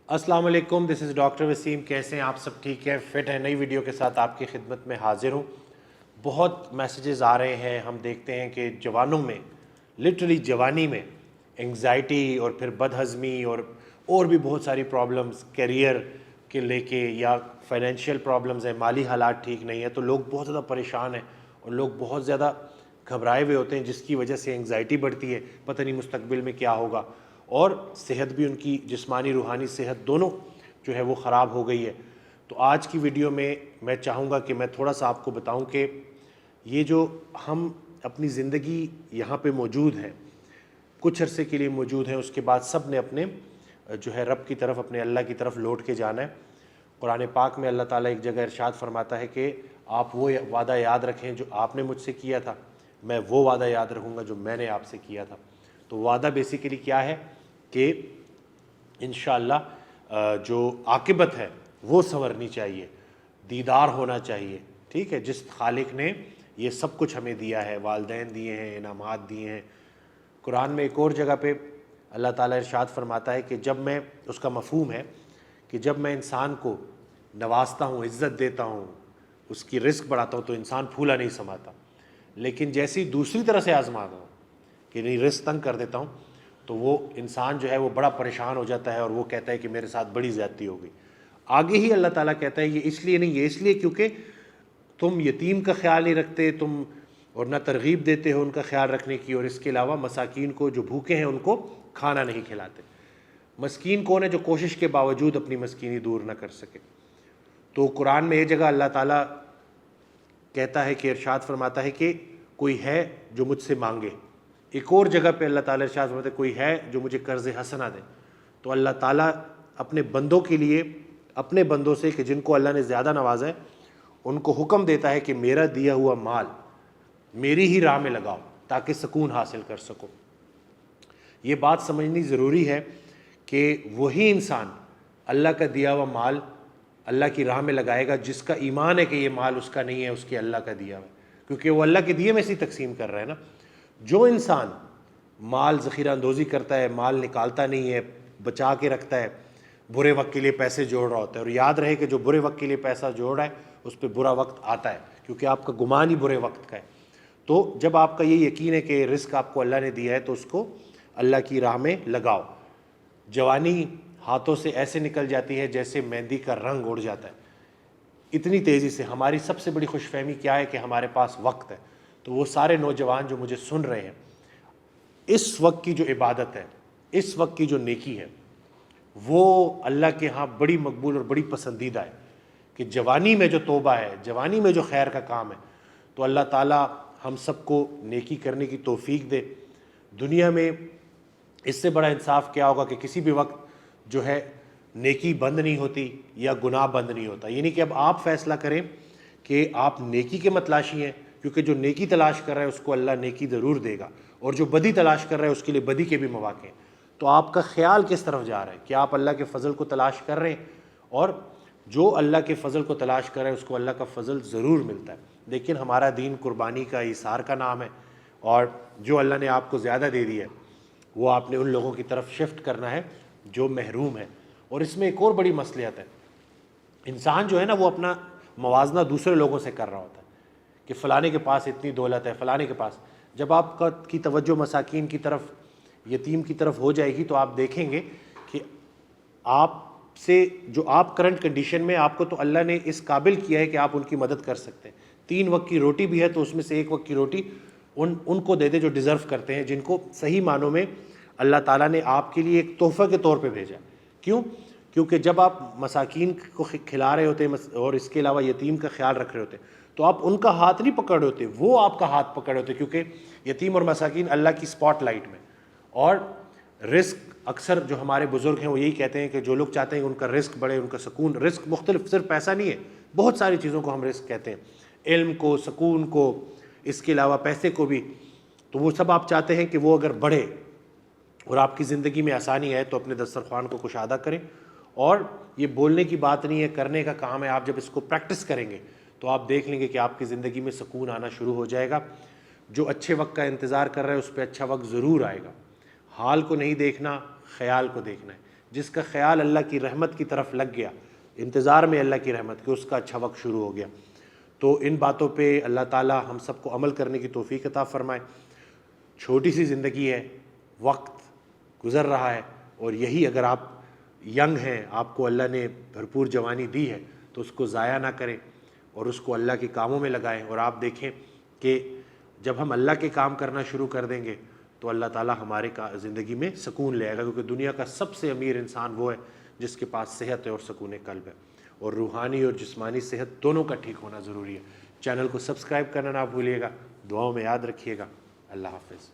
अस्सलाम वालेकुम, this is doctor Wasim. कैसे हैं आप सब? ठीक है, फिट है। नई वीडियो के साथ आपकी खिदमत में हाजिर हूँ। बहुत मैसेजेस आ रहे हैं, हम देखते हैं कि जवानों में, लिटरली जवानी में एंग्जाइटी और फिर बदहज़मी और भी बहुत सारी प्रॉब्लम्स करियर के लेके या फाइनेंशियल प्रॉब्लम्स हैं, माली हालात ठीक नहीं है, तो लोग बहुत ज़्यादा परेशान हैं और लोग बहुत ज़्यादा घबराए हुए होते हैं, जिसकी वजह से एंग्जाइटी बढ़ती है, पता नहीं मुस्तकबिल में क्या होगा। और सेहत भी उनकी, जिस्मानी रूहानी सेहत दोनों जो है वो ख़राब हो गई है। तो आज की वीडियो में मैं चाहूँगा कि मैं थोड़ा सा आपको बताऊँ कि ये जो हम अपनी ज़िंदगी यहाँ पे मौजूद हैं, कुछ अरसे के लिए मौजूद हैं, उसके बाद सब ने अपने जो है रब की तरफ, अपने अल्लाह की तरफ लौट के जाना है। कुरान पाक में अल्लाह ताला एक जगह इरशाद फरमाता है कि आप वो वादा याद रखें जो आपने मुझसे किया था, मैं वो वादा याद रखूँगा जो मैंने आपसे किया था। तो वादा बेसिकली क्या है कि इंशाअल्लाह जो आकिबत है वो संवरनी चाहिए, दीदार होना चाहिए। ठीक है, जिस खालिक ने ये सब कुछ हमें दिया है, वालदैन दिए हैं, इनामात दिए हैं। कुरान में एक और जगह पे अल्लाह ताला इरशाद फरमाता है कि जब मैं, उसका मफ़हूम है कि जब मैं इंसान को नवाजता हूँ, इज़्ज़त देता हूँ, उसकी रिस्क बढ़ाता हूँ, तो इंसान फूला नहीं समाता। लेकिन जैसी दूसरी तरह से आजमाता हूँ कि नहीं, रिस्क तंग कर देता हूँ, तो वो इंसान जो है वो बड़ा परेशान हो जाता है और वो कहता है कि मेरे साथ बड़ी ज़्यादती हो गई। आगे ही अल्लाह ताला कहता है ये इसलिए नहीं, ये इसलिए क्योंकि तुम यतीम का ख्याल नहीं रखते, तुम और ना तरगीब देते हो उनका ख्याल रखने की, और इसके अलावा मसाकीन को, जो भूखे हैं, उनको खाना नहीं खिलाते। मस्कीन कौन है? जो कोशिश के बावजूद अपनी मस्कीनी दूर ना कर सके। तो कुरान में एक जगह अल्लाह ताला कहता है कि, इरशाद फरमाता है कि कोई है जो मुझसे मांगे। एक और जगह पे अल्लाह ताला इरशाद फरमाता है कोई है जो मुझे कर्ज़ हसना दे। तो अल्लाह ताला अपने बंदों के लिए, अपने बंदों से कि जिनको अल्लाह ने ज़्यादा नवाजा है, उनको हुक्म देता है कि मेरा दिया हुआ माल मेरी ही राह में लगाओ ताकि सुकून हासिल कर सको। ये बात समझनी ज़रूरी है कि वही इंसान अल्लाह का दिया हुआ माल अल्लाह की राह में लगाएगा जिसका ईमान है कि ये माल उसका नहीं है, उसके अल्लाह का दिया हुआ है, क्योंकि वो अल्लाह के दिए में से तकसीम कर रहा है ना। जो इंसान माल ज़ख़ीरा अंदोज़ी करता है, माल निकालता नहीं है, बचा के रखता है, बुरे वक्त के लिए पैसे जोड़ रहा होता है, और याद रहे कि जो बुरे वक्त के लिए पैसा जोड़ रहा है उस पर बुरा वक्त आता है, क्योंकि आपका गुमान ही बुरे वक्त का है। तो जब आपका ये यकीन है कि रिस्क आपको अल्लाह ने दिया है, तो उसको अल्लाह की राह में लगाओ। जवानी हाथों से ऐसे निकल जाती है जैसे मेहंदी का रंग उड़ जाता है, इतनी तेज़ी से। हमारी सबसे बड़ी खुशफहमी क्या है कि हमारे पास वक्त है। तो वो सारे नौजवान जो मुझे सुन रहे हैं, इस वक्त की जो इबादत है, इस वक्त की जो नेकी है, वो अल्लाह के यहाँ बड़ी मकबूल और बड़ी पसंदीदा है। कि जवानी में जो तौबा है, जवानी में जो खैर का काम है, तो अल्लाह ताला हम सबको नेकी करने की तौफीक दे। दुनिया में इससे बड़ा इंसाफ क्या होगा कि किसी भी वक्त जो है नेकी बंद नहीं होती या गुनाह बंद नहीं होता। यानी कि अब आप फैसला करें कि आप नेकी के मतलाशी हैं, क्योंकि जो नेकी तलाश कर रहा है उसको अल्लाह नेकी ज़रूर देगा, और जो बदी तलाश कर रहा है उसके लिए बदी के भी मौके हैं। तो आपका ख्याल किस तरफ जा रहा है? कि आप अल्लाह के फ़ज़ल को तलाश कर रहे हैं, और जो अल्लाह के फ़ज़ल को तलाश कर रहा है उसको अल्लाह का फ़ज़ल ज़रूर मिलता है। लेकिन हमारा दीन कुर्बानी का, इसार का नाम है, और जो अल्लाह ने आपको ज़्यादा दे दिया है वो आपने उन लोगों की तरफ शिफ्ट करना है जो महरूम है। और इसमें एक और बड़ी मसलियत है, इंसान जो है ना वो अपना मवाजना दूसरे लोगों से कर रहा होता है कि फ़लाने के पास इतनी दौलत है, फ़लाने के पास। जब आपका की तवज्जो मसाकीन की तरफ, यतीम की तरफ हो जाएगी, तो आप देखेंगे कि आपसे, जो आप करंट कंडीशन में, आपको तो अल्लाह ने इस काबिल किया है कि आप उनकी मदद कर सकते हैं। 3 वक्त की रोटी भी है तो उसमें से 1 वक्त की रोटी उनको दे दे जो डिज़र्व करते हैं, जिनको सही मानों में अल्लाह ताला ने आपके लिए एक तोहफ़े के तौर पे भेजा। क्यों? क्योंकि जब आप मसाकीन को खिला रहे होते हैं और इसके अलावा यतीम का ख्याल रख रहे होते हैं, तो आप उनका हाथ नहीं पकड़ रहे होते, वो आपका हाथ पकड़ रहे होते, क्योंकि यतीम और मसाकीन अल्लाह की स्पॉटलाइट में। और रिस्क, अक्सर जो हमारे बुज़ुर्ग हैं वो यही कहते हैं कि जो लोग चाहते हैं कि उनका रिस्क बढ़े, उनका सुकून, रिस्क मुख्तलिफ, सिर्फ पैसा नहीं है, बहुत सारी चीज़ों को हम रिस्क कहते हैं, इल्म को, सुकून को, इसके अलावा पैसे को भी। तो वो सब आप चाहते हैं कि वो अगर बढ़े और आपकी ज़िंदगी में आसानी आए, तो अपने दस्तरख्वान को कुशादा करें। और ये बोलने की बात नहीं है, करने का काम है। आप जब इसको प्रैक्टिस करेंगे तो आप देख लेंगे कि आपकी ज़िंदगी में सुकून आना शुरू हो जाएगा। जो अच्छे वक्त का इंतज़ार कर रहा है उस पर अच्छा वक्त ज़रूर आएगा। हाल को नहीं देखना, ख्याल को देखना है। جس کا خیال اللہ کی رحمت کی طرف لگ گیا، انتظار میں اللہ کی رحمت کے، اس کا اچھا وقت شروع ہو گیا۔ تو ان باتوں پہ اللہ تعالیٰ ہم سب کو عمل کرنے کی توفیق عطا فرمائے۔ چھوٹی سی زندگی ہے، وقت گزر رہا ہے، اور یہی اگر آپ ینگ ہیں، آپ کو اللہ نے بھرپور جوانی دی ہے، تو اس کو ضائع نہ کریں اور اس کو اللہ کے کاموں میں لگائیں۔ اور آپ دیکھیں کہ جب ہم اللہ کے کام کرنا شروع کر دیں گے تو اللہ تعالیٰ ہمارے زندگی میں سکون لے آئے گا، کیونکہ دنیا کا سب سے امیر انسان وہ ہے جس کے پاس صحت ہے اور سکون قلب ہے، اور روحانی اور جسمانی صحت دونوں کا ٹھیک ہونا ضروری ہے۔ چینل کو سبسکرائب کرنا نہ بھولیے گا، دعاؤں میں یاد رکھیے گا۔ اللہ حافظ۔